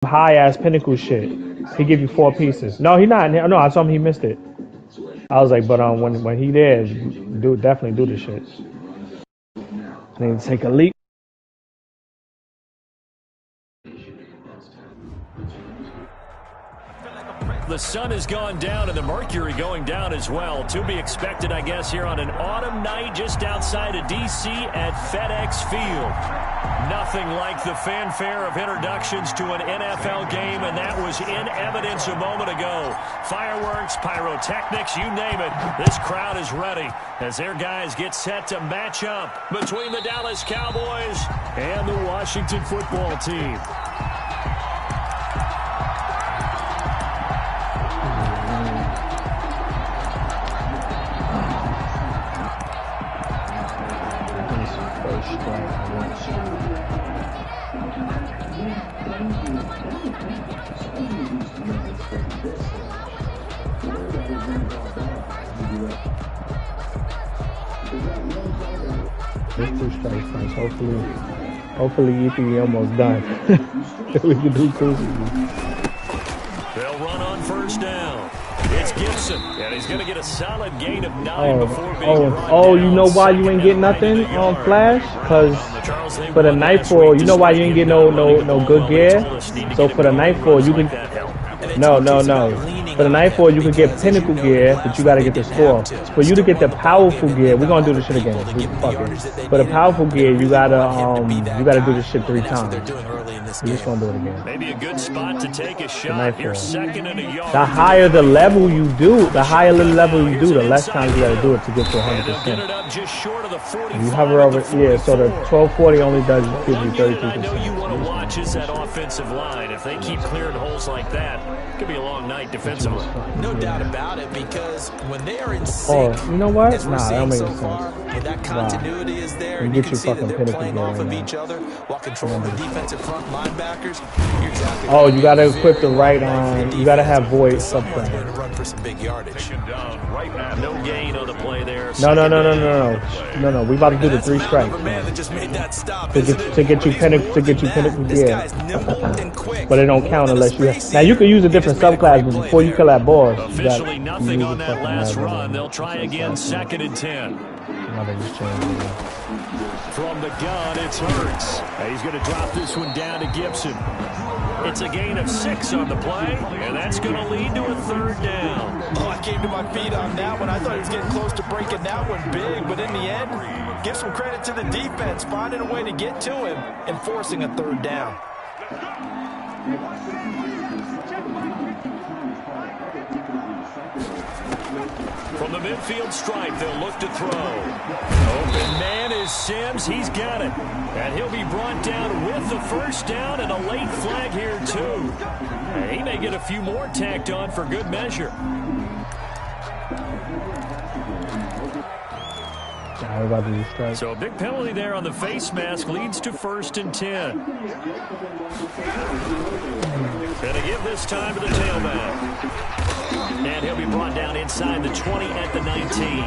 high ass pinnacle shit. He give you 4 pieces. No, he not. No, I told him he missed it. I was like, but when he there, definitely do the shit. I need to take a leak. The sun has gone down and the mercury going down as well. To be expected, I guess, here on an autumn night just outside of D.C. at FedEx Field. Nothing like the fanfare of introductions to an NFL game, and that was in evidence a moment ago. Fireworks, pyrotechnics, you name it. This crowd is ready as their guys get set to match up between the Dallas Cowboys and the Washington football team. There's 2 strikes, guys. Hopefully EP almost done. We can do two. They'll run on first down. It's Gibson, and he's going to get a solid gain of 9 before being brought down. You know why you ain't get nothing on Flash? Because for the Nightfall, you know why you ain't get no good gear? So for the Nightfall, you can... No. For the Nightfall, you can get Pinnacle gear, but you got to get the score. For you to get the powerful gear, we're going to do this shit again. For the powerful gear, you got to do this shit 3 times. We're just going to do it again. Maybe a good spot to take a shot. You're second and a yard. The higher the level you do, the less times you got to do it to get to 100%. You hover over, so the 1240 only does give you 32%. I know you want to watch is that offensive line. If they keep clearing holes like that, it could be a long night defensively. No doubt about it, because when they are in sync, you know what? as we're seeing so far, when that continuity is there, and you can see that they're playing off of each other while controlling the defensive front linebackers. You're exactly you got to equip the right arm. You got to have void subframe. To run for some big yardage. No gain on the play there. No. We about to do the 3 strikes. To get you pinnacle gear. But it don't count unless you have. Now you can use a different subclass, but before you kill that ball, officially nothing on that last run. They'll try again, 2nd and 10. From the gun, it's Hurts. He's going to drop this one down to Gibson. It's a gain of 6 on the play, and that's going to lead to a 3rd down. Oh, I came to my feet on that one. I thought he was getting close to breaking that one big, but in the end, give some credit to the defense, finding a way to get to him and forcing a 3rd down. From the midfield stripe, they'll look to throw. Open man is Sims. He's got it. And he'll be brought down with the 1st down and a late flag here, too. And he may get a few more tacked on for good measure. So a big penalty there on the face mask leads to 1st and 10. Gonna give this time to the tailback. And he'll be brought down inside the 20 at the 19.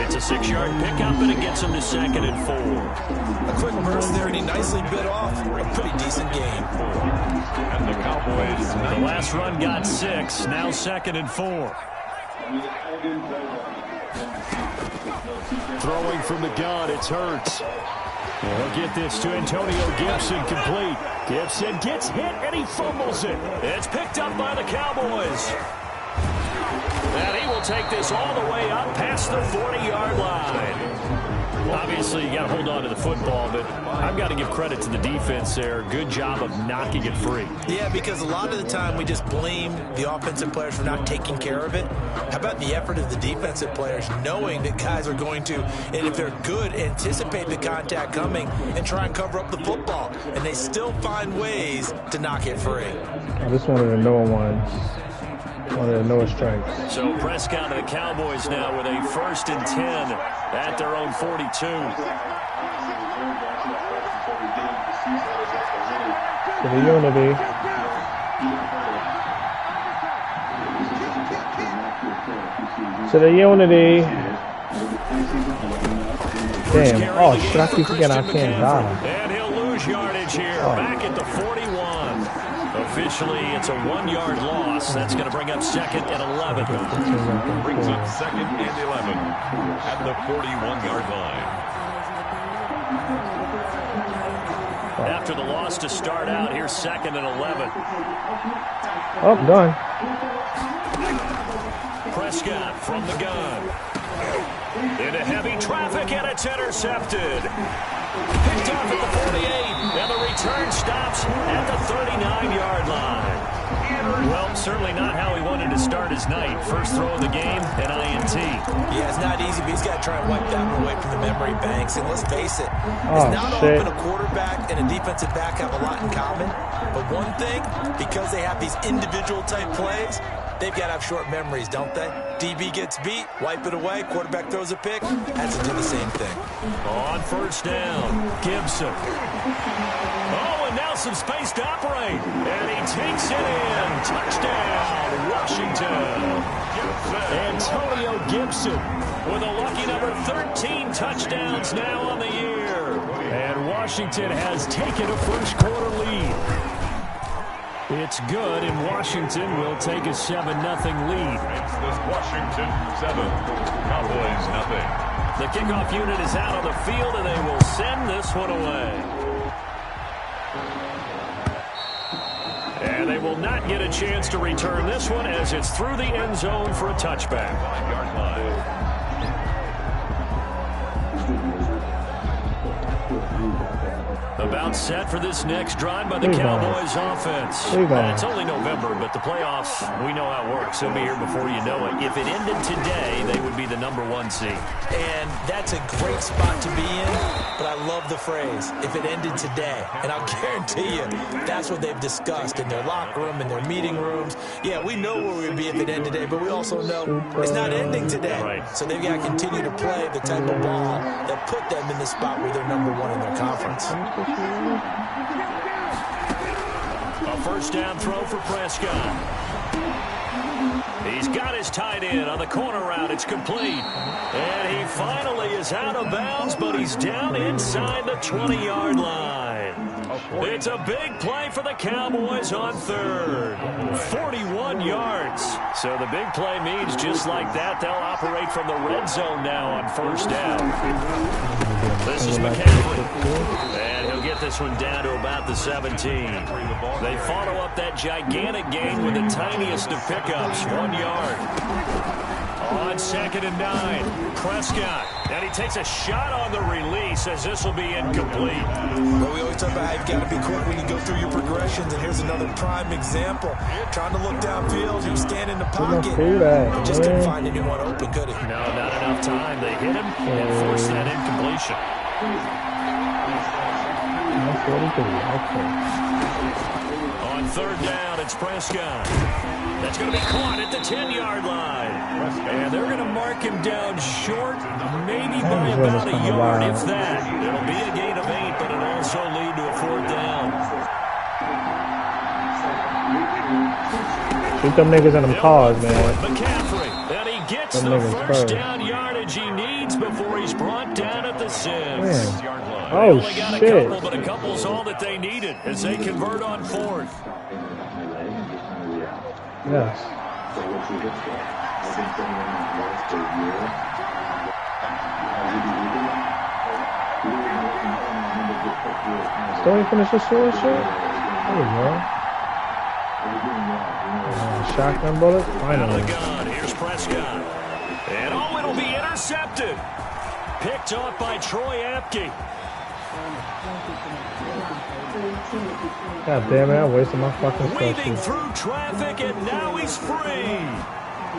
It's a 6-yard pickup, and it gets him to 2nd and 4. A quick burst there, and he nicely bit off a pretty decent game. And the Cowboys. The last run got 6, now 2nd and 4. Throwing from the gun, it's Hurts. He'll get this to Antonio Gibson, complete. Gibson gets hit, and he fumbles it. It's picked up by the Cowboys. And he will take this all the way up past the 40-yard line. Obviously, you got to hold on to the football, but I've got to give credit to the defense there. Good job of knocking it free. Yeah, because a lot of the time we just blame the offensive players for not taking care of it. How about the effort of the defensive players, knowing that guys are going to, and if they're good, anticipate the contact coming and try and cover up the football. And they still find ways to knock it free. This one of the newer ones. One of the Noah strikes. So Prescott and the Cowboys now with a 1st and 10 at their own 42. To the unity. To the unity. Damn. Oh, shit, I keep forgetting I can't die. And he'll lose yardage here. Back at the 41. A officially, it's a 1-yard loss. That's going to bring up 2nd and 11. Brings up 2nd and 11 at the 41-yard line. After the loss to start out, here's 2nd and 11. Oh, done. Prescott from the gun. Into heavy traffic, and it's intercepted. Picked off at the 48, and the return stops at the 39-yard line. Well, certainly not how he wanted to start his night. First throw of the game, an INT. Yeah, it's not easy, but he's got to try and wipe that one away from the memory banks. And let's face it, it's not often a quarterback and a defensive back have a lot in common. But one thing, because they have these individual-type plays, they've got to have short memories, don't they? DB gets beat, wipe it away, quarterback throws a pick, has to do the same thing. On first down, Gibson. Oh, and now some space to operate. And he takes it in. Touchdown, Washington. Antonio Gibson with a lucky number 13 touchdowns now on the year. And Washington has taken a first-quarter lead. It's good, and Washington will take a 7-0 lead. Makes this Washington 7, Cowboys 0. The kickoff unit is out on the field, and they will send this one away. And they will not get a chance to return this one as it's through the end zone for a touchback. 5-yard line. About set for this next drive by the Cowboys offense. It's only November, but the playoffs, we know how it works. They'll be here before you know it. If it ended today, they would be the #1 seed. And that's a great spot to be in, but I love the phrase, if it ended today. And I'll guarantee you, that's what they've discussed in their locker room, in their meeting rooms. Yeah, we know where we would be if it ended today, but we also know it's not ending today. Right. So they've got to continue to play the type of ball that put them in the spot where they're #1 in their conference. A first down throw for Prescott. He's got his tight end on the corner route. It's complete. And he finally is out of bounds, but he's down inside the 20-yard line. It's a big play for the Cowboys on third. 41 yards. So the big play means just like that, they'll operate from the red zone now on first down. This is McCaffrey. And he'll get this one down to about the 17. They follow up that gigantic gain with the tiniest of pickups, 1 yard. On 2nd and 9, Prescott. And he takes a shot on the release as this will be incomplete. But we always talk about how you've got to be quick when you go through your progressions, and here's another prime example. Trying to look downfield, he was standing in the pocket. But just couldn't find anyone open, could he? No, not enough time. They hit him and forced that incompletion. On third down, it's Prescott. That's going to be caught at the 10-yard line. And they're going to mark him down short, maybe by about a yard, if that. It'll be a gain of 8, but it'll also lead to a 4th down. Shoot them niggas in them cars, man. McCaffrey, and he gets the first down yardage he needs before he's brought down at the 6. Oh, only got a couple, but a couple's all that they needed as they convert on 4th. Yes. Still ain't finished the sword shit? There we go. Shotgun bullet? Finally. The gun. Here's Prescott. And oh, it'll be intercepted. Picked off by Troy Apke. God damn it, I wasted my fucking Weaving special. through traffic, and now he's free.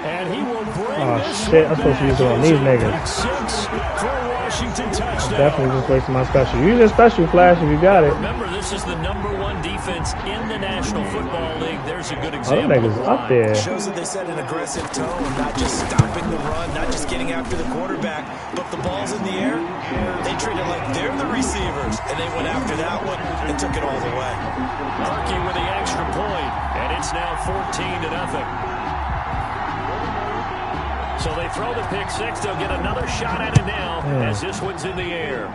And he will bring this shit, I'm one supposed to use it back. on these niggas. Pick 6 for a Washington touchdown. Definitely just wasting my special. Use your special, Flash, if you got it. Remember, this is the #1 defense in the National Football League. There's a good Oh, example. them niggas up there. It shows that they set an aggressive tone, not just stopping the run, not just getting after the quarterback, but the ball's in the air. They treat it like they're the receivers, and they went after that one and took it all the way. Murky with the extra point, and it's now 14-0. So they throw the pick 6. They'll get another shot at it now as this one's in the air.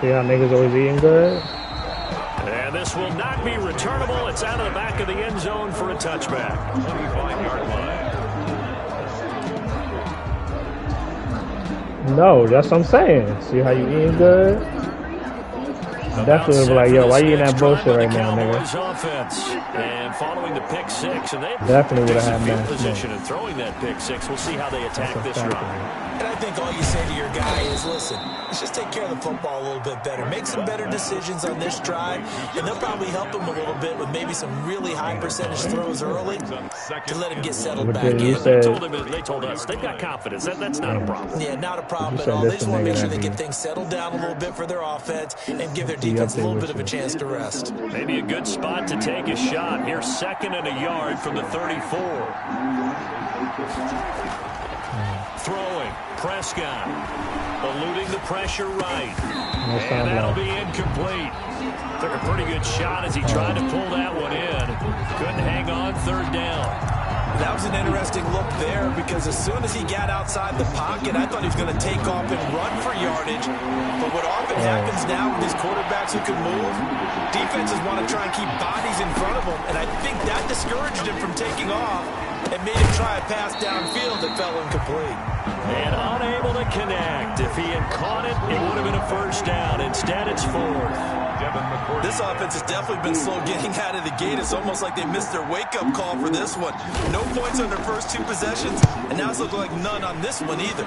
See how niggas always eating good? And And this will not be returnable. It's out of the back of the end zone for a touchback. 25-yard line. No, that's what I'm saying. See how you eating good? Definitely be like, yo, why you eating that bullshit right now, nigga? Offense. And following the pick six, and they Definitely would have had field match position and throwing that pick six. We'll see how they attack this drive. And I think all you say to your guy is, listen, let's just take care of the football a little bit better. Make some better decisions on this drive, and they'll probably help him a little bit with maybe some really high percentage throws early to let him get settled back in. They told us they've got confidence. That's not a problem. Yeah, not a problem at all. They just want to make sure they get things settled down a little bit for their offense and give their defense a little bit of a chance to rest. Maybe a good spot to take a shot. Here's 2nd and a yard from the 34. Throwing, Prescott, eluding the pressure right. And that'll be incomplete. Took a pretty good shot as he tried to pull that one in. Couldn't hang on 3rd down. That was an interesting look there because as soon as he got outside the pocket, I thought he was going to take off and run for yardage. But what often happens now with these quarterbacks who can move, defenses want to try and keep bodies in front of them. And I think that discouraged him from taking off and made him try a pass downfield that fell incomplete. And unable to connect. If he had caught it, it would have been a 1st down. Instead, it's 4th. This offense has definitely been slow getting out of the gate. It's almost like they missed their wake-up call for this one. No points on their first 2 possessions, and now it's looking like none on this one either.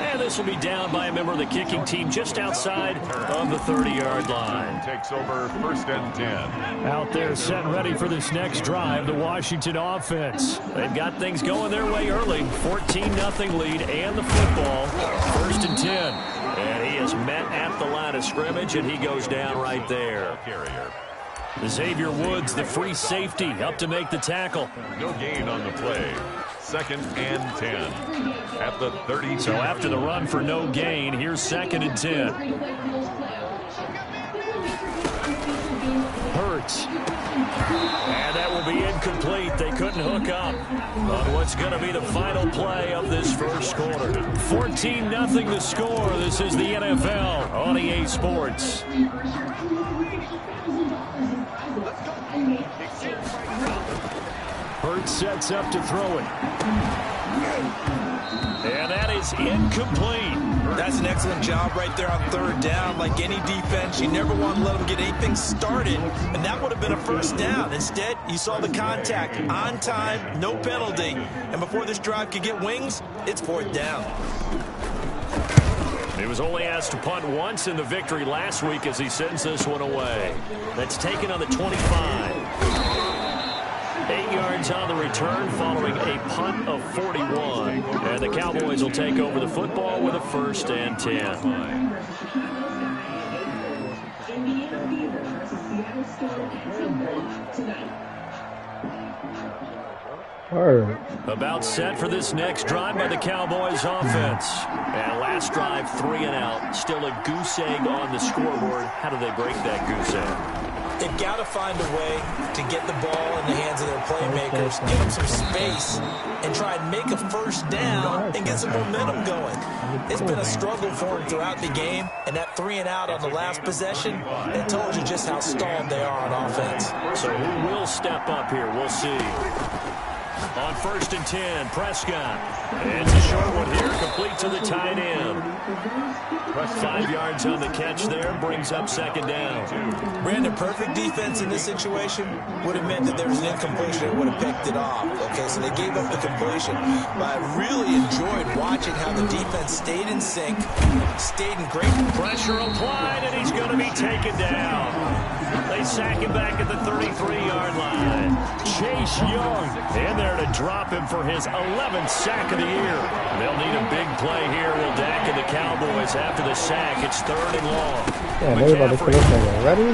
And this will be down by a member of the kicking team just outside of the 30-yard line. Takes over 1st and 10. Out there set ready for this next drive, the Washington offense. They've got things going their way early. 14-0 lead and the football. 1st and 10. And he is met at the line of scrimmage, and he goes down right there. Xavier Woods, the free safety, up to make the tackle. No gain on the play. 2nd and 10 at the 30. So after the run for no gain, here's 2nd and 10. Hurts. And that will be incomplete. They couldn't hook up on what's going to be the final play of this first quarter. 14-0 the score. This is the NFL on EA Sports. Hurts sets up to throw it. And that is incomplete. That's an excellent job right there on 3rd down. Like any defense, you never want to let them get anything started, and that would have been a 1st down. Instead, you saw the contact on time, no penalty, and before this drive could get wings, it's 4th down. He was only asked to punt once in the victory last week as he sends this one away. That's taken on the 25. 8 yards on the return following a punt of 41. And the Cowboys will take over the football with a 1st and 10. About set for this next drive by the Cowboys offense. And last drive, 3 and out. Still a goose egg on the scoreboard. How do they break that goose egg? They've got to find a way to get the ball in the hands of their playmakers, give them some space, and try and make a 1st down and get some momentum going. It's been a struggle for them throughout the game, and that 3 and out on the last possession, that told you just how stalled they are on offense. So who will step up here? We'll see. On 1st and 10, Prescott. It's a short one here, complete to the tight end. 5 yards on the catch there, brings up 2nd down. Brandon, perfect defense in this situation would have meant that there was an incompletion that would have picked it off. Okay, so they gave up the completion. But I really enjoyed watching how the defense stayed in sync, stayed in great pressure applied, and he's going to be taken down. They sack him back at the 33-yard line. Chase Young in there to drop him for his 11th sack of the year. They'll need a big play here. Will Dak and the Cowboys after the sack. It's 3rd and long. Yeah, maybe about to put this thing ready.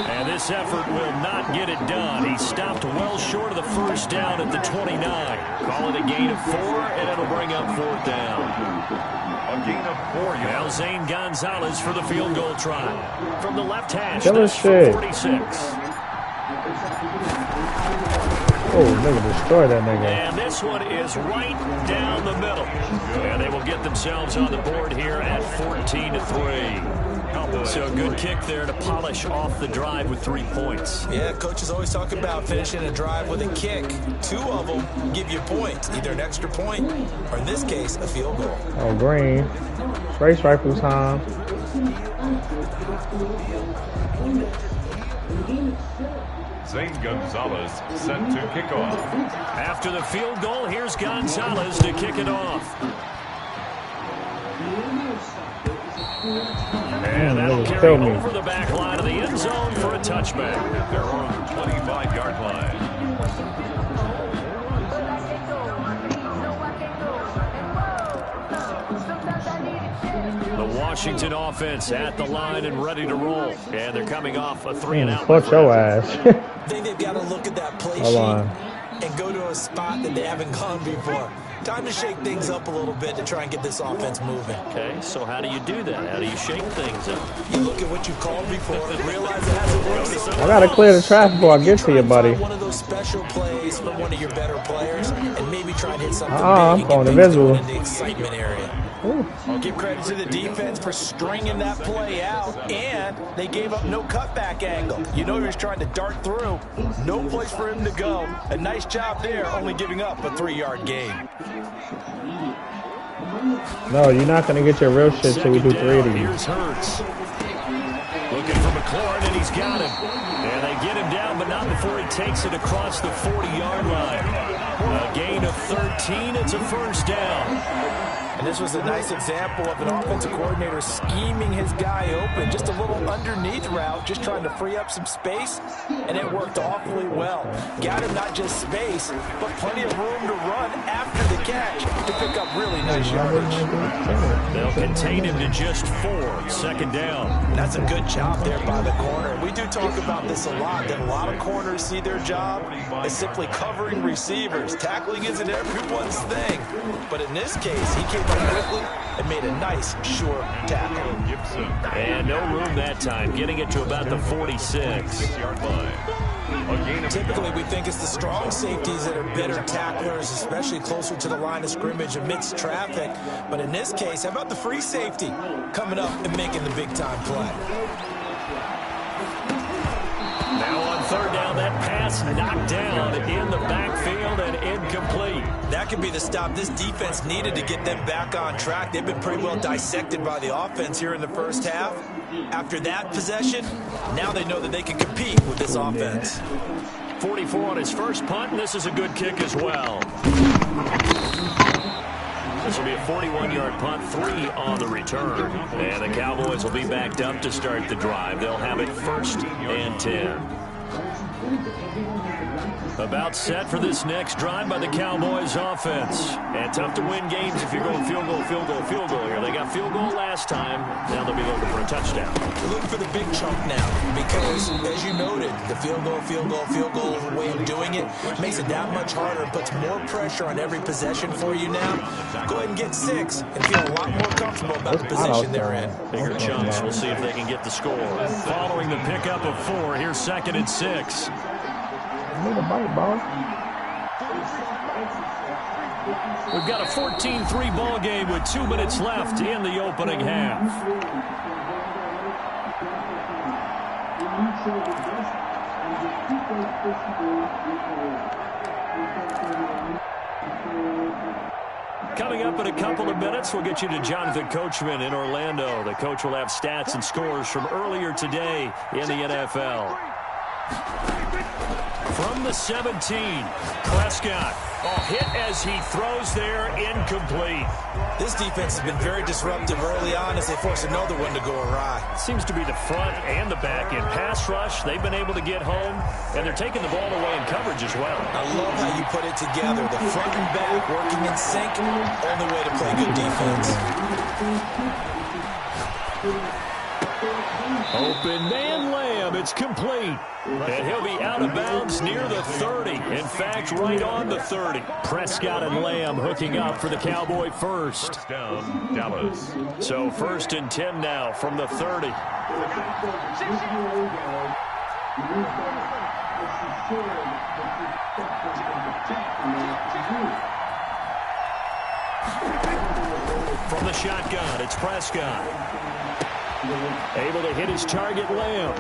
And this effort will not get it done. He stopped well short of the 1st down at the 29. Call it a gain of 4, and it'll bring up 4th down. A gain of 4 yards. Now Zane Gonzalez for the field goal try. From the left hash, this this shit. 46. Oh, nigga, destroy that nigga. And this one is right down the middle. And they will get themselves on the board here at 14-3. So a good kick there to polish off the drive with 3 points. Yeah, coach is always talking about finishing a drive with a kick. 2 of them give you points, either an extra point or, in this case, a field goal. Oh, green. Race rifle time. Zane Gonzalez set to kick off. After the field goal, here's Gonzalez to kick it off. And that'll carry over the back line of the end zone for a touchback. They're on the 25-yard line. The Washington offense at the line and ready to roll. And they're coming off a 3-and-out. Fuck your ass. I think they've got to look at that play sheet and go to a spot that they haven't gone before. Time to shake things up a little bit to try and get this offense moving. Okay, so how do you do that? How do you shake things up? You look at what you called before and realize it hasn't worked so I gotta clear the traffic before I get to you, buddy. One of those special plays from one of your better players and maybe try and hit something big I'm and going get invisible. in the excitement area. I'll give credit to the defense for stringing that play out, and they gave up no cutback angle. You know he was trying to dart through. No place for him to go. A nice job there, only giving up a 3-yard gain. No, you're not going to get your real shit till we do 3 of these. Here's Hurts. Looking for McLaurin, and he's got him. And they get him down, but not before he takes it across the 40-yard line. A gain of 13. It's a first down. And this was a nice example of an offensive coordinator scheming his guy open. Just a little underneath route, just trying to free up some space, and it worked awfully well. Got him not just space, but plenty of room to run after the catch to pick up really nice yardage. They'll contain him to just 4. Second down. And that's a good job there by the corner. We do talk about this a lot, that a lot of corners see their job as simply covering receivers. Tackling isn't everyone's thing, but in this case, he came up quickly and made a nice, sure tackle. And no room that time, getting it to about the 46-yard line. Typically, we think it's the strong safeties that are better tacklers, especially closer to the line of scrimmage amidst traffic. But in this case, how about the free safety coming up and making the big-time play? Now on third down, that pass knocked down in the backfield and incomplete. That could be the stop this defense needed to get them back on track. They've been pretty well dissected by the offense here in the first half. After that possession, now they know that they can compete with this offense. 44 on his first punt, and this is a good kick as well. This will be a 41-yard punt, 3 on the return. And the Cowboys will be backed up to start the drive. They'll have it 1st and 10. About set for this next drive by the Cowboys offense. And tough to win games if you're going field goal, field goal, field goal here. They got field goal last time. Now they'll be looking for a touchdown. Look for the big chunk now because, as you noted, the field goal way of doing it makes it that much harder and puts more pressure on every possession for you now. Go ahead and get 6 and feel a lot more comfortable about the position they're in. Bigger chunks. We'll see if they can get the score. Following the pickup of 4, here's 2nd and 6. Need a bite, ball. We've got a 14-3 ball game with 2 minutes left in the opening half. Coming up in a couple of minutes, we'll get you to Jonathan Coachman in Orlando. The coach will have stats and scores from earlier today in the NFL. From the 17, Prescott. Hit as he throws there, incomplete. This defense has been very disruptive early on as they force another one to go awry. Seems to be the front and the back in pass rush. They've been able to get home, and they're taking the ball away in coverage as well. I love how you put it together. The front and back working in sync. Only way to play good defense. Open man Lamb, it's complete. And he'll be out of bounds near the 30. In fact, right on the 30. Prescott and Lamb hooking up for the Cowboy first. First down, Dallas. So 1st and 10 now from the 30. From the shotgun, it's Prescott. Able to hit his target, Lamb.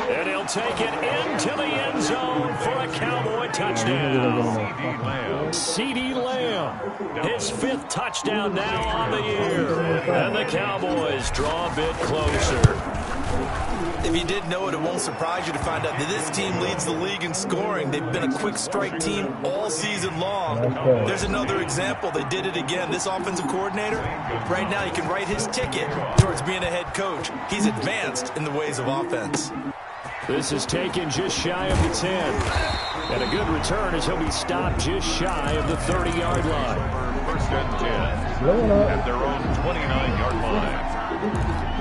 And he'll take it into the end zone for a Cowboy touchdown. CeeDee Lamb, his 5th touchdown now on the year. And the Cowboys draw a bit closer. If you didn't know it, it won't surprise you to find out that this team leads the league in scoring. They've been a quick strike team all season long. There's another example. They did it again. This offensive coordinator, right now, he can write his ticket towards being a head coach. He's advanced in the ways of offense. This is taken just shy of the 10. And a good return as he'll be stopped just shy of the 30-yard line. First and 10 at their own 29-yard line.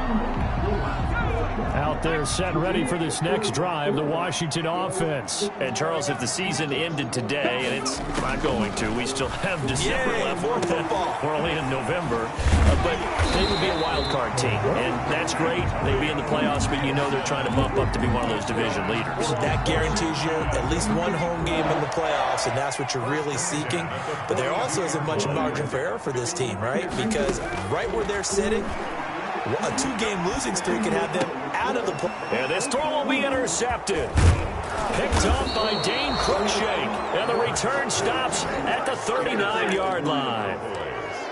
Out there set ready for this next drive, the Washington offense. And Charles, if the season ended today, and it's not going to, we still have December left. More football. We're only in November. But they would be a wild card team, and that's great. They'd be in the playoffs, but you know they're trying to bump up to be one of those division leaders. That guarantees you at least one home game in the playoffs, and that's what you're really seeking. But there also isn't much margin for error for this team, right? Because right where they're sitting, a 2-game losing streak can have them out of the play. And this throw will be intercepted. Picked up by Dane Cruikshank. And the return stops at the 39-yard line.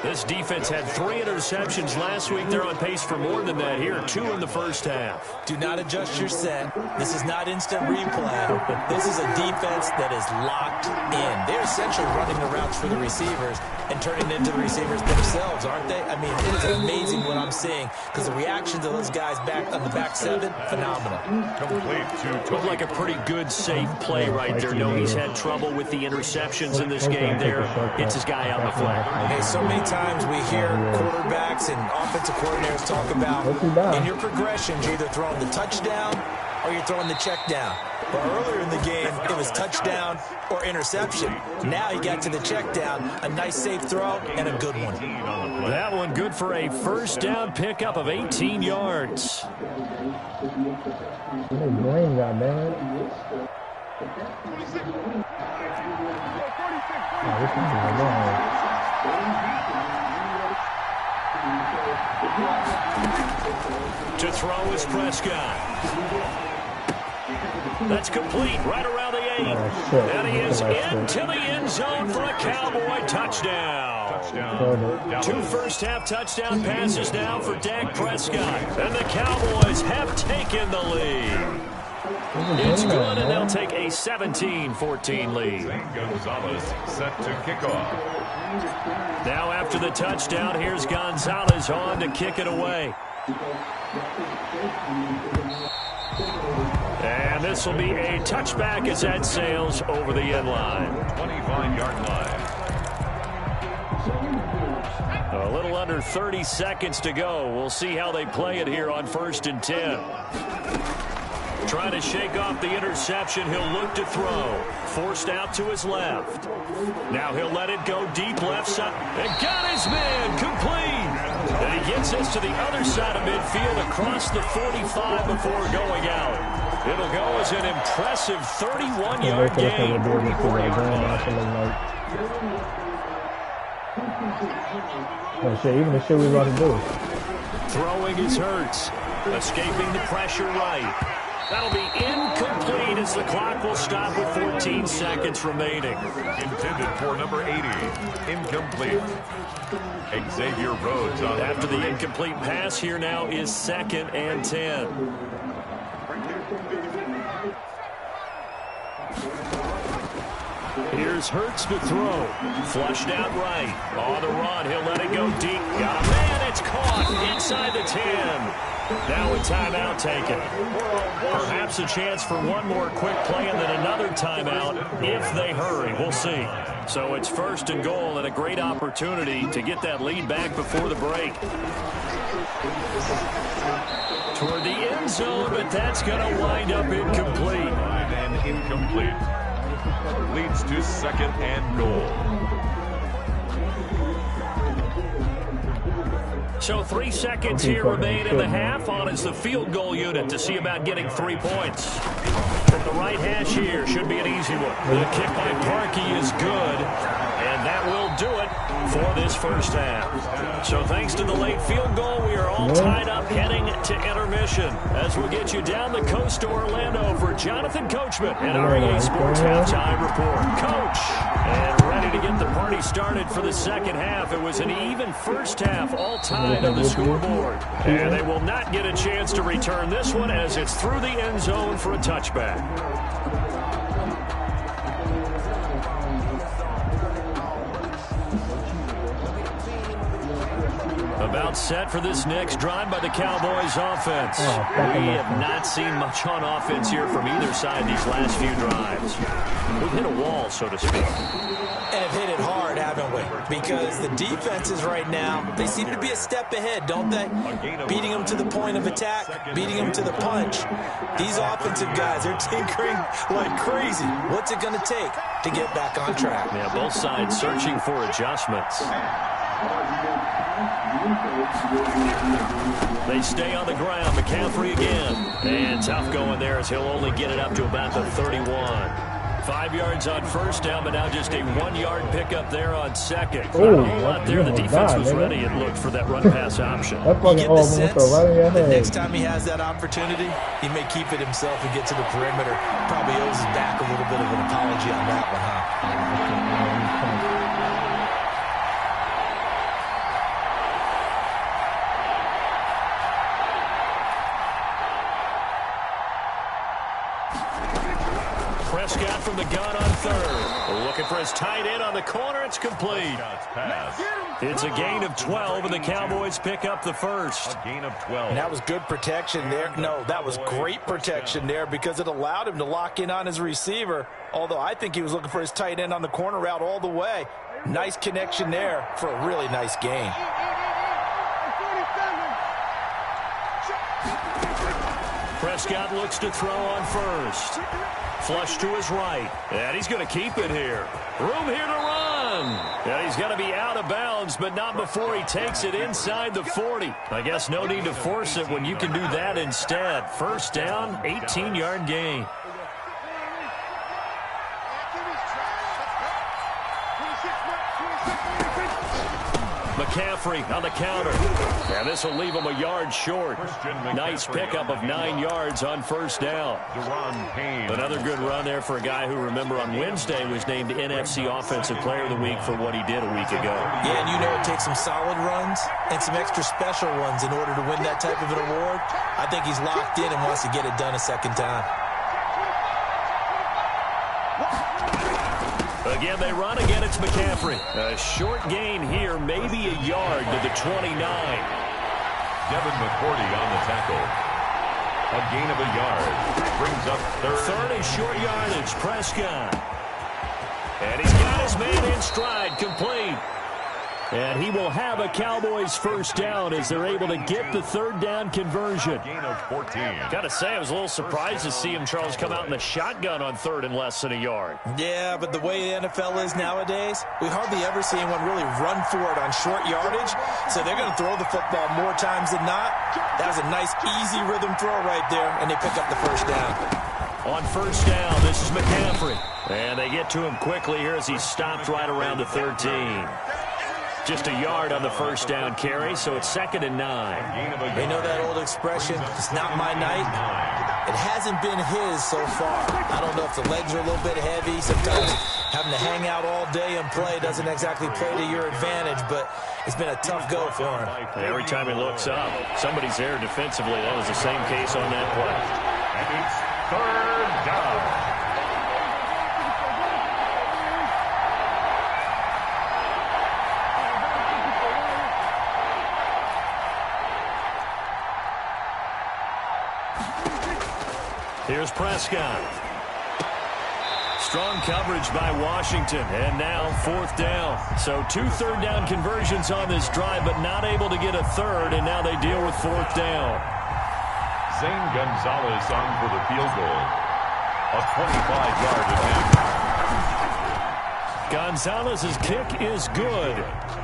This defense had 3 interceptions last week. They're on pace for more than that here. 2 in the first half. Do not adjust your set. This is not instant replay. This is a defense that is locked in. They're essentially running the routes for the receivers and turning into the receivers themselves, aren't they? I mean, it is amazing what I'm seeing because the reactions of those guys back on the back 7, phenomenal. Complete to Looked like a pretty good, safe play right there. No, he's had trouble with the interceptions in this game there. Hits his guy out in the flat. Hey, so many times we hear quarterbacks and offensive coordinators talk about in your progressions, you're either throwing the touchdown or you're throwing the check down. But earlier in the game, it was touchdown or interception. Now he got to the check down, a nice safe throw, and a good one. That one good for a first down pickup of 18 yards. To throw is Prescott. That's complete right around the 8. And he is into the end zone for a Cowboy touchdown. 2 first-half touchdown passes now for Dak Prescott. And the Cowboys have taken the lead. It's good, and they'll take a 17-14 lead. Gonzalez set to kick off. Now after the touchdown, here's Gonzalez on to kick it away. And this will be a touchback as that sails over the end line. 25-yard line. A little under 30 seconds to go. We'll see how they play it here on 1st and 10. Trying to shake off the interception. He'll look to throw. Forced out to his left. Now he'll let it go deep left side. And got his man complete. And he gets us to the other side of midfield across the 45 before going out. It'll go as an impressive 31-yard gain. Even the shit we about to do. Throwing is Hurts. Escaping the pressure right. That'll be incomplete as the clock will stop with 14 seconds remaining. Intended for number 80. Incomplete. Xavier Rhodes on after the incomplete pass. Here now is 2nd and 10. Here's Hurts to throw. Flushed out right. On the run. He'll let it go deep. Got a man. It's caught inside the 10. Now a timeout taken. Perhaps a chance for one more quick play and then another timeout if they hurry. We'll see. So it's 1st and goal and a great opportunity to get that lead back before the break. Toward the end zone, but that's going to wind up incomplete. And incomplete. Leads to 2nd and goal. So 3 seconds here remain in the half. On is the field goal unit to see about getting 3 points. From the right hash here, should be an easy one. The kick by Parkey is good, and that will do it for this first half. So thanks to the late field goal, we are all tied up heading to intermission. As we'll get you down the coast to Orlando for Jonathan Coachman and REA Sports Halftime Report. Coach, and ready to get the party started for the second half. It was an even first half, all tied on the scoreboard. And they will not get a chance to return this one as it's through the end zone for a touchback. About set for this next drive by the Cowboys offense. We have not seen much on offense here from either side these last few drives. We've hit a wall, so to speak. And have hit it hard, haven't we? Because the defenses right now, they seem to be a step ahead, don't they? Beating them to the point of attack, beating them to the punch. These offensive guys, they're tinkering like crazy. What's it going to take to get back on track? Yeah, both sides searching for adjustments. They stay on the ground. McCaffrey again. And tough going there as he'll only get it up to about the 31. 5 yards on first down, but now just a 1-yard pickup there on second. Not a whole lot there. The defense was ready, it looked, for that run-pass option. You get the sense that next time he has that opportunity, he may keep it himself and get to the perimeter. Probably owes his back a little bit of an apology on that one, huh? Prescott from the gun on third. Looking for his tight end on the corner. It's complete. It's a gain of 12, and the Cowboys pick up the first. A gain of 12. And that was good protection there. No, that was great protection there because it allowed him to lock in on his receiver, although I think he was looking for his tight end on the corner route all the way. Nice connection there for a really nice gain. Prescott looks to throw on first. Flush to his right. And he's going to keep it here. Room here to run. And he's going to be out of bounds, but not before he takes it inside the 40. I guess no need to force it when you can do that instead. First down, 18-yard gain. McCaffrey on the counter. And this will leave him a yard short. Nice pickup of 9 yards on first down. Another good run there for a guy who, remember, on Wednesday was named NFC Offensive Player of the Week for what he did a week ago. Yeah, and you know it takes some solid runs and some extra special ones in order to win that type of an award. I think he's locked in and wants to get it done a second time. Again, they run. Again, it's McCaffrey. A short gain here, maybe a yard to the 29. Devin McCourty on the tackle. A gain of a yard. Brings up third. Third and short yardage. Prescott. And he's got his man in stride. Complete. And he will have a Cowboys first down as they're able to get the third down conversion. Gain of 14. Got to say, I was a little surprised to see him, Charles, come out in the shotgun on third and less than a yard. Yeah, but the way the NFL is nowadays, we hardly ever see anyone really run for it on short yardage. So they're going to throw the football more times than not. That was a nice, easy rhythm throw right there, and they pick up the first down. On first down, this is McCaffrey. And they get to him quickly here as he stopped right around the 13. Just a yard on the first down carry, so it's 2nd and 9. They know that old expression, it's not my night. It hasn't been his so far. I don't know if the legs are a little bit heavy. Sometimes having to hang out all day and play doesn't exactly play to your advantage, but it's been a tough go for him. Every time he looks up, somebody's there defensively. That was the same case on that play. And it's third down. Here's Prescott. Strong coverage by Washington, and now 4th down. So 2 third down conversions on this drive, but not able to get a third, and now they deal with 4th down. Zane Gonzalez on for the field goal. A 25-yard attempt. Gonzalez's kick is good.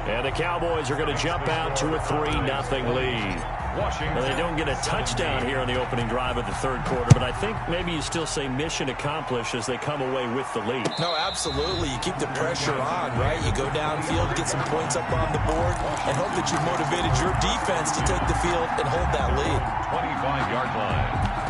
And the Cowboys are going to jump out to a 3-0 lead. Well, they don't get a touchdown here on the opening drive of the third quarter, but I think maybe you still say mission accomplished as they come away with the lead. No, absolutely. You keep the pressure on, right? You go downfield, get some points up on the board, and hope that you've motivated your defense to take the field and hold that lead. 25-yard line.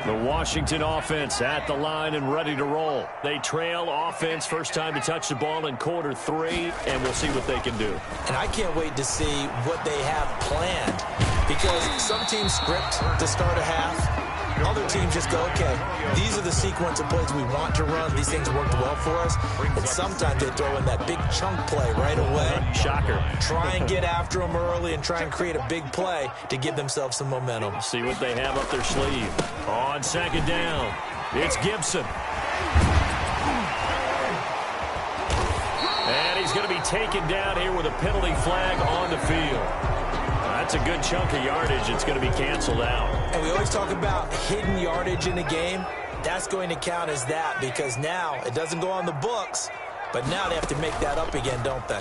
The Washington offense at the line and ready to roll. They trail offense, first time to touch the ball in quarter 3, and we'll see what they can do. And I can't wait to see what they have planned, because some teams script to start a half. Other teams just go, okay, these are the sequence of plays we want to run. These things worked well for us. And sometimes they throw in that big chunk play right away. Shocker. Try and get after them early and try and create a big play to give themselves some momentum. See what they have up their sleeve. On second down, it's Gibson. And he's going to be taken down here with a penalty flag on the field. That's a good chunk of yardage. It's going to be canceled out. And we always talk about hidden yardage in a game. That's going to count as that, because now it doesn't go on the books, but now they have to make that up again, don't they?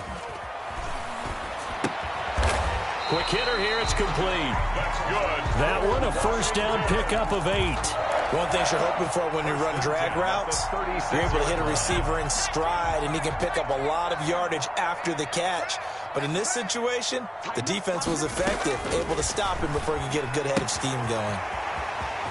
Quick hitter here. It's complete. That's good. That one, a first down pickup of 8. One thing you're hoping for when you run drag routes, you're able to hit a receiver in stride, and he can pick up a lot of yardage after the catch. But in this situation, the defense was effective, able to stop him before he could get a good head of steam going.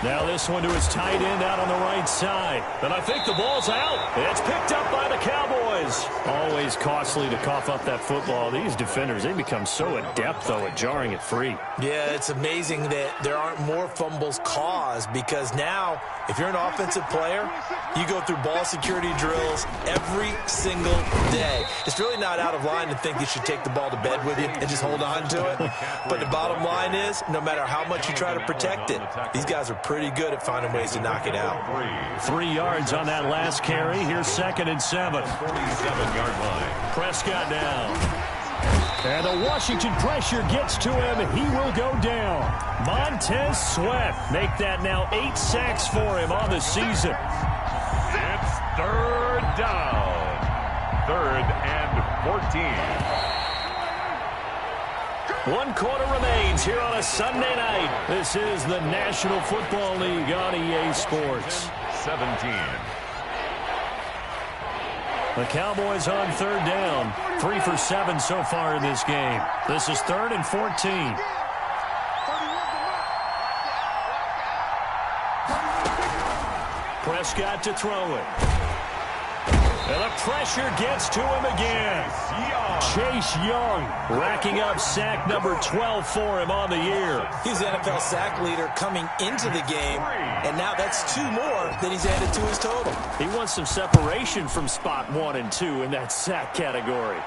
Now this one to his tight end out on the right side. And I think the ball's out. It's picked up by the Cowboys. Always costly to cough up that football. These defenders, they become so adept, though, at jarring it free. Yeah, it's amazing that there aren't more fumbles caused, because now, if you're an offensive player, you go through ball security drills every single day. It's really not out of line to think you should take the ball to bed with you and just hold on to it. But the bottom line is, no matter how much you try to protect it, these guys are pretty good at finding ways to knock it out. 3 yards on that last carry. Here's 2nd and 7. 47-yard line. Prescott down. And the Washington pressure gets to him. He will go down. Montez Sweat make that now 8 sacks for him on the season. It's third down. 3rd and 14. 1 quarter remains here on a Sunday night. This is the National Football League on EA Sports. 17. The Cowboys on 3rd down. 3 for 7 so far in this game. This is 3rd and 14. Prescott to throw it. And the pressure gets to him again. Chase Young racking up sack number 12 for him on the year. He's the NFL sack leader coming into the game, and now that's 2 more that he's added to his total. He wants some separation from spot 1 and 2 in that sack category.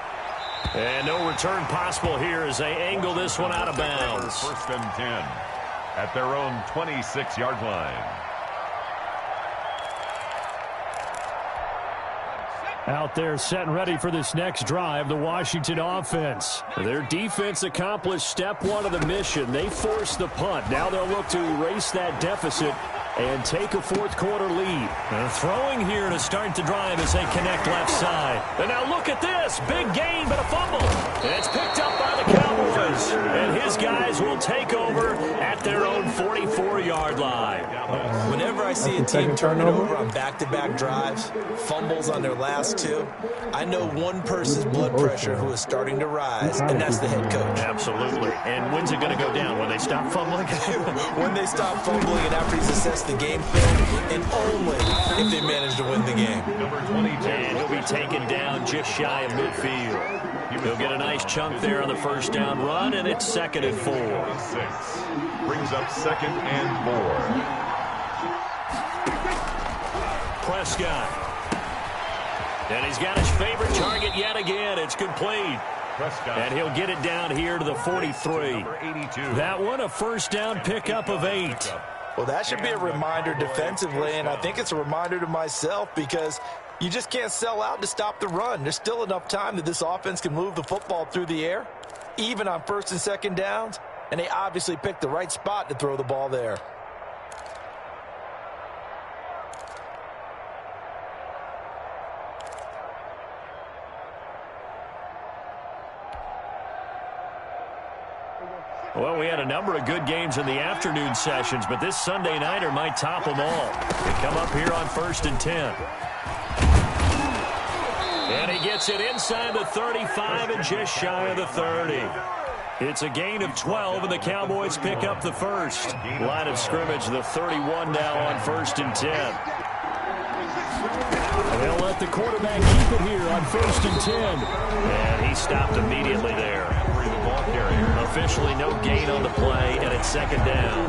And no return possible here as they angle this one out of bounds. 1st and 10 at their own 26-yard line. Out there set and ready for this next drive, the Washington offense. Their defense accomplished step 1 of the mission. They forced the punt. Now they'll look to erase that deficit and take a 4th quarter lead. And throwing here to start the drive as they connect left side. And now look at this. Big gain, but a fumble. And it's picked up by the Cowboys. And his guys will take over at their own 44-yard line. Whenever I see a team turn it over on back-to-back drives, fumbles on their last 2, I know one person's blood pressure who is starting to rise, and that's the head coach. Absolutely. And when's it going to go down? When they stop fumbling? When they stop fumbling and after he's assessed the game film, and only if they manage to win the game. Number 22. And he'll be taken down just shy of midfield. He'll get a nice chunk there on the first down run, and it's 2nd and 4. 6 brings up 2nd and 4. Prescott. And he's got his favorite target yet again. It's complete. Prescott. And he'll get it down here to the 43. Number 82. That one, a first down pickup of 8. Well, that should be a reminder defensively, and I think it's a reminder to myself, because you just can't sell out to stop the run. There's still enough time that this offense can move the football through the air, even on 1st and 2nd downs, and they obviously picked the right spot to throw the ball there. Well, we had a number of good games in the afternoon sessions, but this Sunday nighter might top them all. They come up here on 1st and 10. And he gets it inside the 35 and just shy of the 30. It's a gain of 12, and the Cowboys pick up the first. Line of scrimmage, the 31 now on 1st and 10. And they'll let the quarterback keep it here on 1st and 10. And he stopped immediately there. Officially no gain on the play, and it's 2nd down.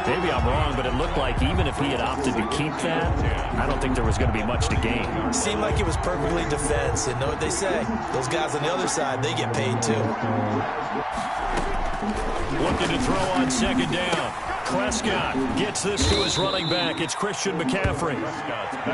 Maybe I'm wrong, but it looked like even if he had opted to keep that, I don't think there was going to be much to gain. Seemed like it was perfectly defense, and know what they say. Those guys on the other side, they get paid too. Looking to throw on 2nd down. Prescott gets this to his running back. It's Christian McCaffrey.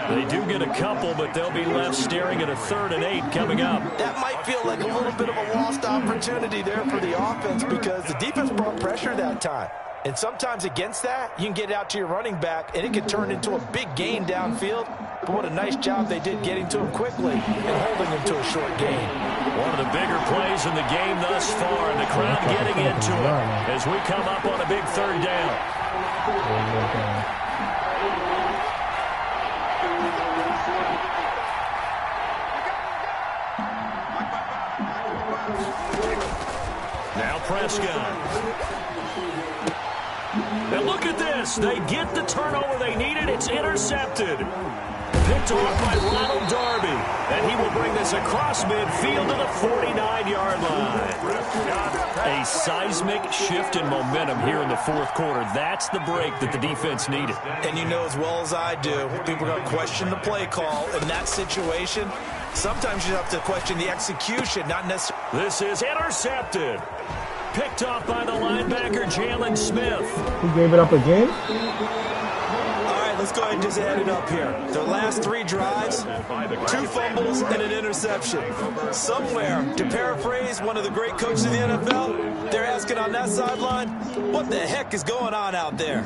They do get a couple, but they'll be left staring at a 3rd and 8 coming up. That might feel like a little bit of a lost opportunity there for the offense because the defense brought pressure that time. And sometimes against that, you can get out to your running back, and it can turn into a big gain downfield. But what a nice job they did getting to him quickly and holding him to a short gain. One of the bigger plays in the game thus far, and the crowd getting into it as we come up on a big 3rd down. Now Prescott. And look at this. They get the turnover they needed. It's intercepted. Picked off by Ronald Darby. And he will bring this across midfield to the 49-yard line. A seismic shift in momentum here in the 4th quarter. That's the break that the defense needed. And you know as well as I do, people are going to question the play call in that situation. Sometimes you have to question the execution, not necessarily. This is intercepted. Picked off by the linebacker, Jalen Smith. He gave it up again? All right, let's go ahead and just add it up here. Their last 3 drives, 2 fumbles and an interception. Somewhere, to paraphrase one of the great coaches in the NFL, they're asking on that sideline, what the heck is going on out there?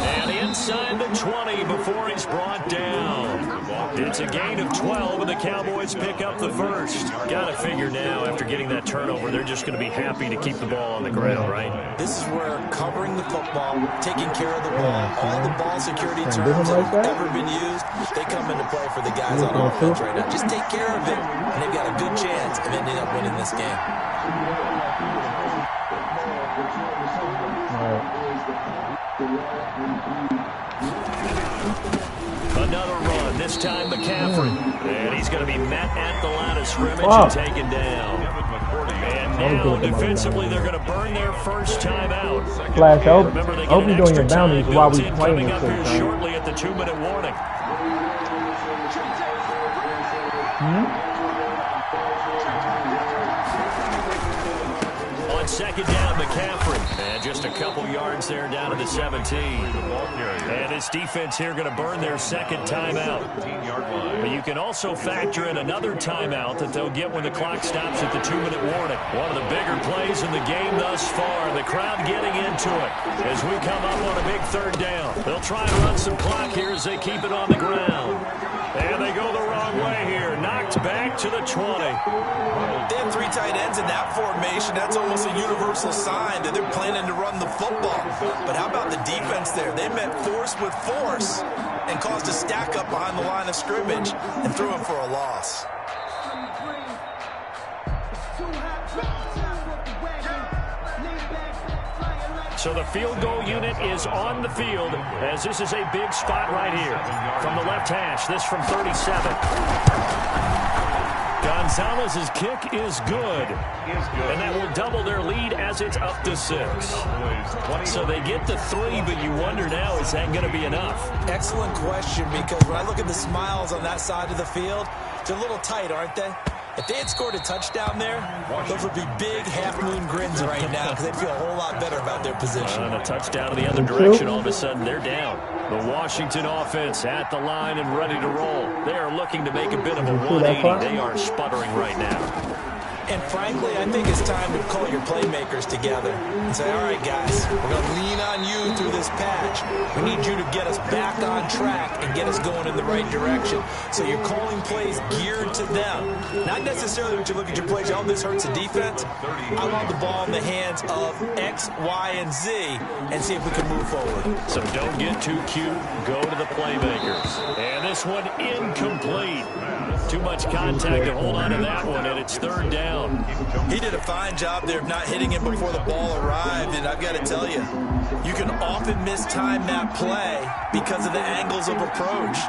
And inside the 20 before he's brought down. It's a gain of 12, and the Cowboys pick up the first. Got to figure now, after getting that turnover, they're just going to be happy to keep the ball on the ground, right? This is where covering the football, taking care of the ball, all the ball security terms that have ever been used, they come into play for the guys on offense right now. Just take care of it, and they've got a good chance of ending up winning this game. Another run, this time McCaffrey. And he's going to be met at the line of scrimmage and taken down. And now defensively, they're going to burn their first time out. Flash, I hope you're doing your bounties while we playing this coming up here shortly at the 2-minute warning. On 2nd down, McCaffrey. And just a couple yards there down to the 17. And his defense here going to burn their 2nd timeout. But you can also factor in another timeout that they'll get when the clock stops at the 2-minute warning. One of the bigger plays in the game thus far. The crowd getting into it as we come up on a big 3rd down. They'll try and run some clock here as they keep it on the ground. And they go the wrong way here. Knocked back to the 20. They have 3 tight ends in that formation. That's almost a universal sign that they're planning to run the football. But how about the defense there? They met force with force and caused a stack up behind the line of scrimmage and threw him for a loss. So the field goal unit is on the field as this is a big spot right here. From the left hash, this from 37. Gonzalez's kick is good. And that will double their lead as it's up to 6. So they get the 3, but you wonder now, is that going to be enough? Excellent question, because when I look at the smiles on that side of the field, they're a little tight, aren't they? If they had scored a touchdown there, those would be big half-moon grins right now because they'd feel a whole lot better about their position. And a touchdown in the other direction, all of a sudden they're down. The Washington offense at the line and ready to roll. They are looking to make a bit of a 180. They are sputtering right now. And frankly, I think it's time to call your playmakers together and say, all right, guys, we're going to lean on you through this patch. We need you to get us back on track and get us going in the right direction. So you're calling plays geared to them. Not necessarily when you look at your plays, oh, this hurts the defense. I want the ball in the hands of X, Y, and Z and see if we can move forward. So don't get too cute. Go to the playmakers. And this one incomplete. Too much contact to hold on to that one, and it's third down. He did a fine job there of not hitting him before the ball arrived, and I've got to tell you, you can often mistime that play because of the angles of approach.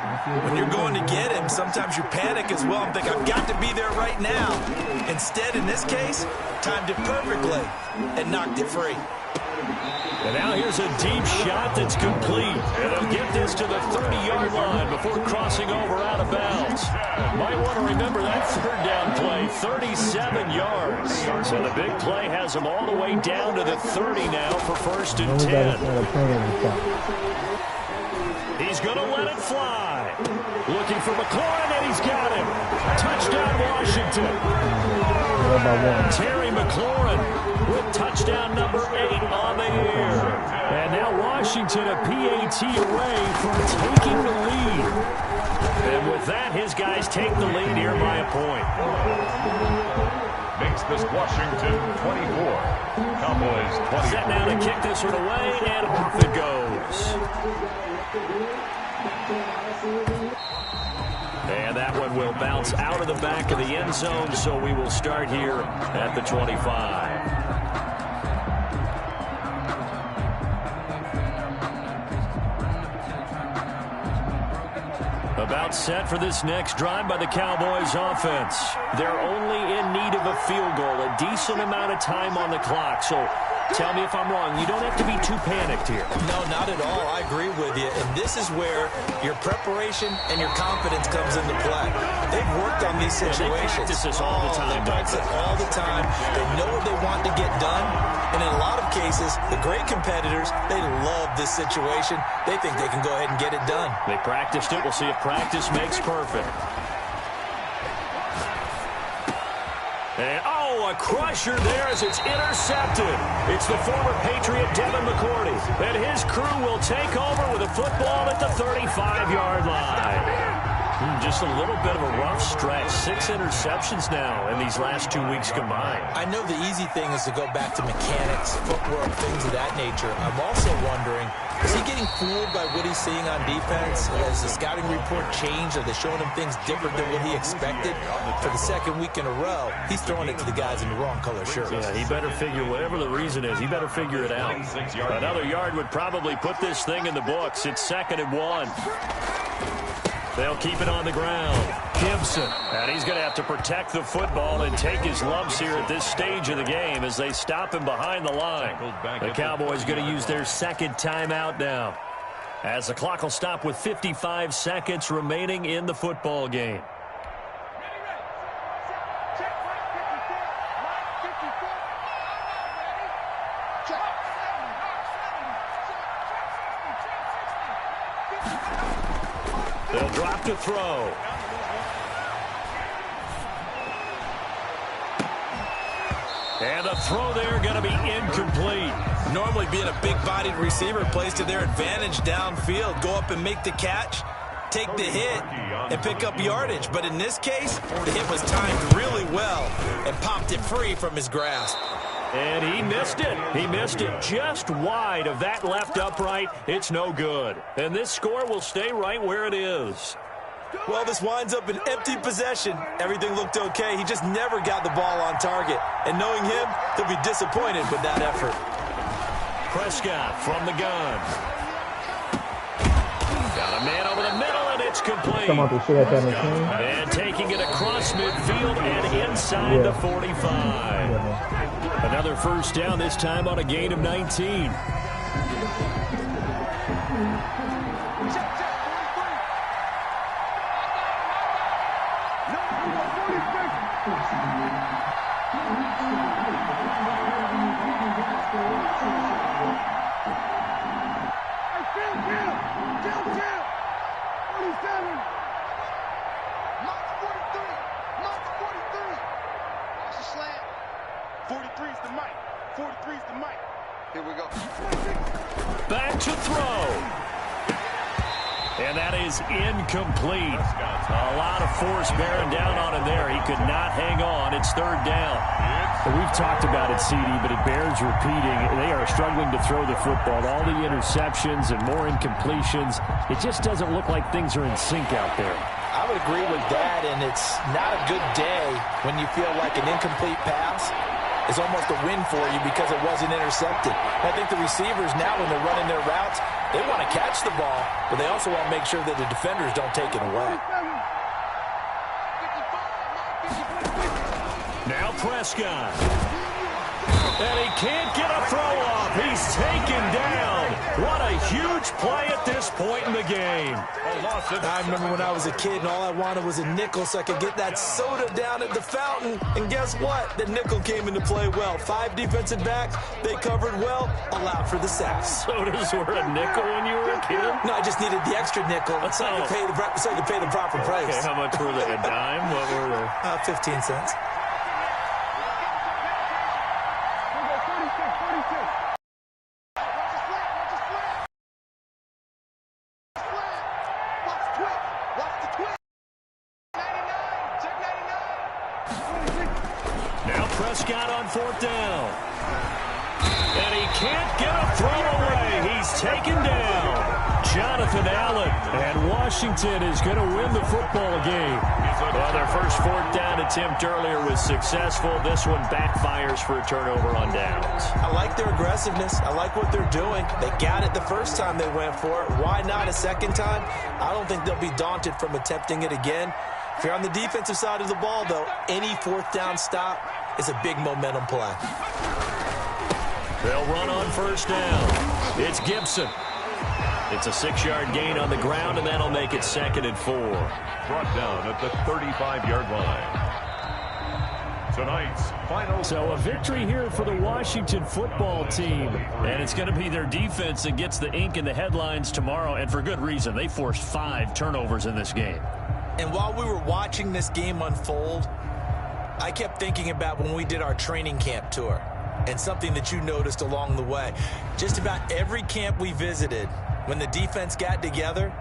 When you're going to get him, sometimes you panic as well and think, I've got to be there right now. Instead, in this case, timed it perfectly and knocked it free. And now here's a deep shot that's complete. And they'll get this to the 30-yard line before crossing over out of bounds. Might want to remember that third down play, 37 yards. So the big play has them all the way down to the 30 now for first and 10. He's going to let it fly. Looking for McLaurin, and he's got him. Touchdown, Washington. Terry McLaurin with touchdown number 8 on the year. And now Washington a PAT away from taking the lead. And with that, his guys take the lead here by a point. Makes this Washington 24. Cowboys 20. Set now to kick this one away, and off it goes. And that one will bounce out of the back of the end zone, so we will start here at the 25. About set for this next drive by the Cowboys offense. They're only in need of a field goal, a decent amount of time on the clock. So tell me if I'm wrong. You don't have to be too panicked here. No, not at all. I agree with you. And this is where your preparation and your confidence comes into play. They've worked on these situations. They practice this all the time. They practice it all the time. They know what they want to get done. And in a lot of cases, the great competitors, they love this situation. They think they can go ahead and get it done. They practiced it. We'll see if practice makes perfect. And, a crusher there as it's intercepted. It's the former Patriot Devin McCourty. And his crew will take over with a football at the 35-yard line. Just a little bit of a rough stretch. 6 interceptions now in these last 2 weeks combined. I know the easy thing is to go back to mechanics, footwork, things of that nature. I'm also wondering, is he getting fooled by what he's seeing on defense? Has the scouting report changed? Are they showing him things different than what he expected? For the second week in a row, he's throwing it to the guys in the wrong color shirts. Yeah, he better figure, whatever the reason is, he better figure it out. Another yard would probably put this thing in the books. It's 2nd and 1. They'll keep it on the ground. Gibson. And he's going to have to protect the football and take his lumps here at this stage of the game as they stop him behind the line. The Cowboys going to use their second timeout now, as the clock will stop with 55 seconds remaining in the football game. They'll drop to throw. And the throw there going to be incomplete. Normally being a big-bodied receiver plays to their advantage downfield. Go up and make the catch, take the hit, and pick up yardage. But in this case, the hit was timed really well and popped it free from his grasp. And he missed it. He missed it just wide of that left upright. It's no good. And this score will stay right where it is. Well, this winds up an empty possession. Everything looked okay. He just never got the ball on target. And knowing him, he'll be disappointed with that effort. Prescott from the gun. Got a man over the middle, and it's complete. And taking it across midfield and inside the 45. Another first down, this time on a gain of 19. Slam. Here we go. Back to throw. And that is incomplete. A lot of force bearing down on him there. He could not hang on. It's third down. We've talked about it, CD, but it bears repeating. They are struggling to throw the football. All the interceptions and more incompletions. It just doesn't look like things are in sync out there. I would agree with that, and it's not a good day when you feel like an incomplete pass is almost a win for you because it wasn't intercepted. I think the receivers now, when they're running their routes, they want to catch the ball, but they also want to make sure that the defenders don't take it away. Now Prescott. And he can't get a throw off. He's taken down. What a huge play at this point in the game. I remember when I was a kid and all I wanted was a nickel so I could get that soda down at the fountain. And guess what? The nickel came into play well. 5 defensive backs, they covered well, allowed for the sacks. Sodas were a nickel when you were a kid? No, I just needed the extra nickel so I could pay the proper price. Okay, how much were they? A dime? What were they? 15 cents. Now Prescott on fourth down. And he can't get a throw away. He's taken down. Jonathan Allen. And Washington is going to win the football game. Well, their first fourth down attempt earlier was successful. This one backfires for a turnover on downs. I like their aggressiveness. I like what they're doing. They got it the first time they went for it. Why not a second time? I don't think they'll be daunted from attempting it again. If you're on the defensive side of the ball, though, any fourth down stop is a big momentum play. They'll run on first down. It's Gibson. It's a 6-yard gain on the ground, and that'll make it 2nd and 4. Brought down at the 35-yard line. Tonight's final. So a victory here for the Washington football team. And it's going to be their defense that gets the ink in the headlines tomorrow, and for good reason. They forced 5 turnovers in this game. And while we were watching this game unfold, I kept thinking about when we did our training camp tour and something that you noticed along the way. Just about every camp we visited, when the defense got together,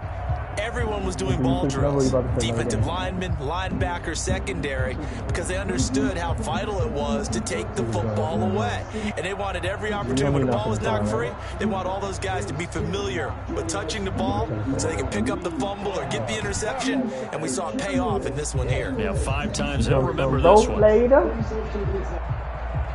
everyone was doing ball drills. Defensive linemen, linebackers, secondary, because they understood how vital it was to take the football away. And they wanted every opportunity when the ball was knocked free, they want all those guys to be familiar with touching the ball so they can pick up the fumble or get the interception. And we saw it pay off in this one here. Yeah, 5 times. They'll remember this one.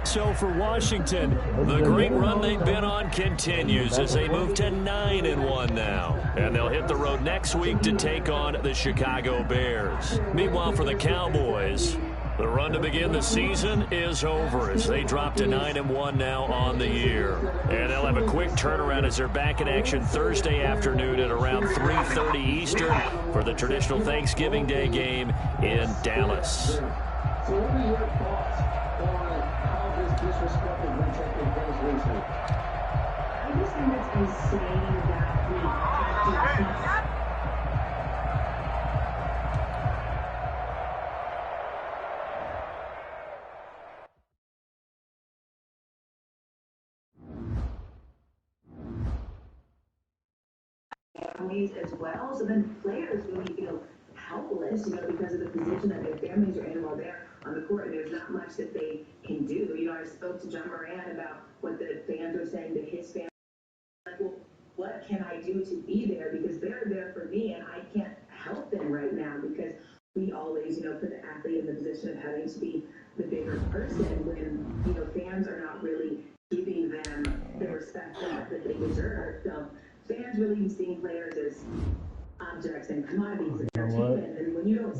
So for Washington, the great run they've been on continues as they move to 9-1 now. And they'll hit the road next week to take on the Chicago Bears. Meanwhile, for the Cowboys, the run to begin the season is over as they drop to 9-1 now on the year. And they'll have a quick turnaround as they're back in action Thursday afternoon at around 3:30 Eastern for the traditional Thanksgiving Day game in Dallas. Disrespected when taking things recently. I just think it's insane that we have to families as well. So then players really feel helpless, because of the position that their families are in while they're on the court, and there's not much that they can do. I spoke to John Moran about what the fans were saying to his family. Like, well, what can I do to be there? Because they're there for me, and I can't help them right now because we always, put the athlete in the position of having to be the bigger person when, fans are not really giving them the respect that they deserve. So fans really seeing players as objects and commodities of their team, and when you don't